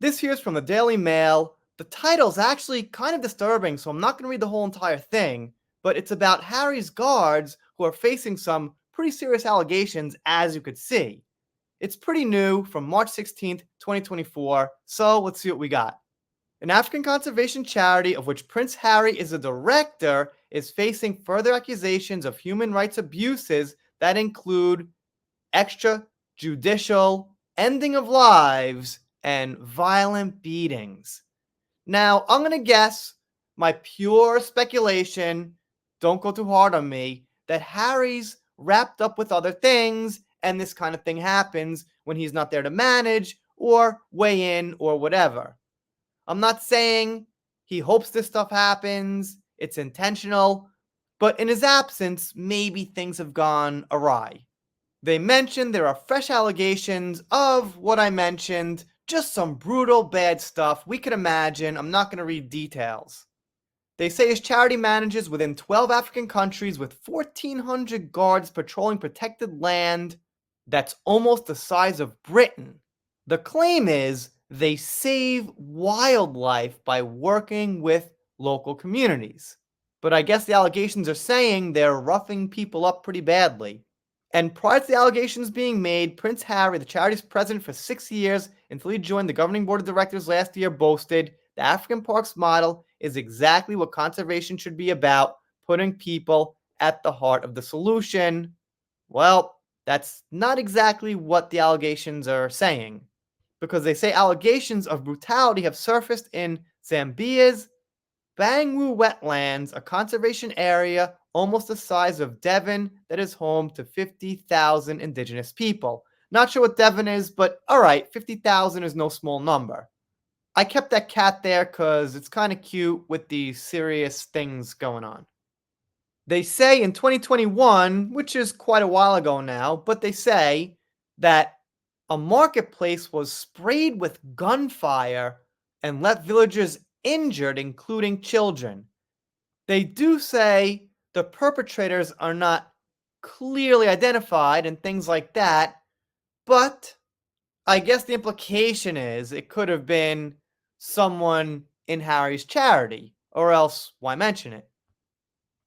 This here's from the Daily Mail. The title's actually kind of disturbing, so I'm not going to read the whole entire thing, but it's about Harry's guards who are facing some pretty serious allegations, as you could see. It's pretty new from March 16th, 2024, so let's see what we got. An African conservation charity of which Prince Harry is a director is facing further accusations of human rights abuses that include extrajudicial ending of lives and violent beatings. Now, I'm going to guess, my pure speculation, don't go too hard on me, that Harry's wrapped up with other things and this kind of thing happens when he's not there to manage or weigh in or whatever. I'm not saying he hopes this stuff happens, it's intentional, but in his absence, maybe things have gone awry. They mentioned there are fresh allegations of what I mentioned, just some brutal bad stuff we could imagine. I'm not going to read details. They say his charity manages within 12 African countries with 1,400 guards patrolling protected land that's almost the size of Britain. The claim is they save wildlife by working with local communities. But I guess the allegations are saying they're roughing people up pretty badly. And prior to the allegations being made, Prince Harry, the charity's president for 6 years until he joined the governing board of directors last year, boasted the African Parks model is exactly what conservation should be about, putting people at the heart of the solution. Well, that's not exactly what the allegations are saying, because they say allegations of brutality have surfaced in Zambia's Bangwu wetlands, a conservation area almost the size of Devon that is home to 50,000 indigenous people. Not sure what Devon is, but alright, 50,000 is no small number. I kept that cat there because it's kind of cute with these serious things going on. They say in 2021, which is quite a while ago now, but they say that a marketplace was sprayed with gunfire and left villagers injured, including children. They do say the perpetrators are not clearly identified and things like that, but I guess the implication is it could have been someone in Harry's charity, or else why mention it?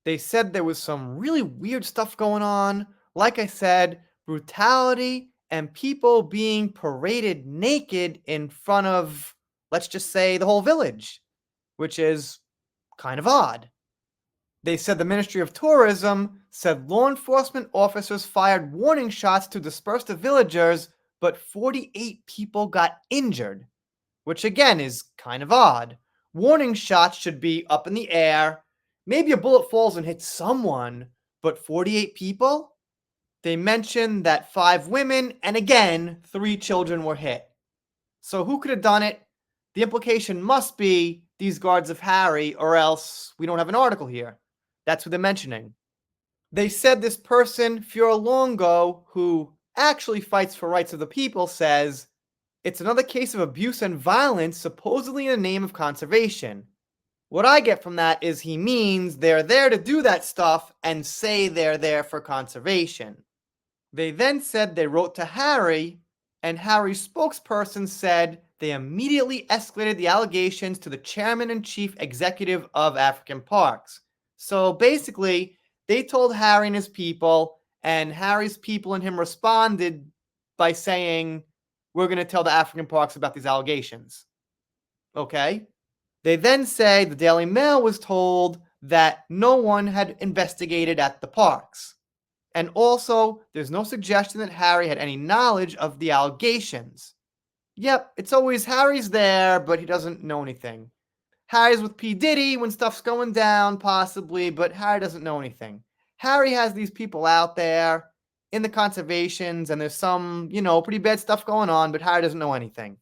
They said there was some really weird stuff going on. Like I said, brutality and people being paraded naked in front of, let's just say, the whole village, which is kind of odd. They said the Ministry of Tourism said law enforcement officers fired warning shots to disperse the villagers, but 48 people got injured, which again is kind of odd. Warning shots should be up in the air. Maybe a bullet falls and hits someone, but 48 people? They mentioned that 5 women and again 3 children were hit. So who could have done it? The implication must be these guards of Harry, or else we don't have an article here. That's what they're mentioning. They said this person, Fiora Longo, who actually fights for rights of the people, says it's another case of abuse and violence, supposedly in the name of conservation. What I get from that is he means they're there to do that stuff and say they're there for conservation. They then said they wrote to Harry, and Harry's spokesperson said they immediately escalated the allegations to the chairman and chief executive of African Parks. So basically, they told Harry and his people, and Harry's people and him responded by saying, we're going to tell the African Parks about these allegations. Okay? They then say the Daily Mail was told that no one had investigated at the parks. And also, there's no suggestion that Harry had any knowledge of the allegations. Yep, it's always Harry's there, but he doesn't know anything. Harry's with P. Diddy when stuff's going down, possibly, but Harry doesn't know anything. Harry has these people out there in the conservations, and there's some, pretty bad stuff going on, but Harry doesn't know anything.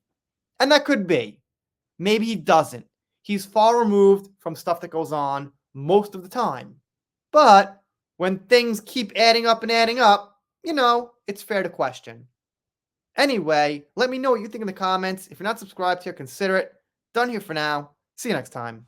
And that could be. Maybe he doesn't. He's far removed from stuff that goes on most of the time. But when things keep adding up, it's fair to question. Anyway, let me know what you think in the comments. If you're not subscribed here, consider it. Done here for now. See you next time.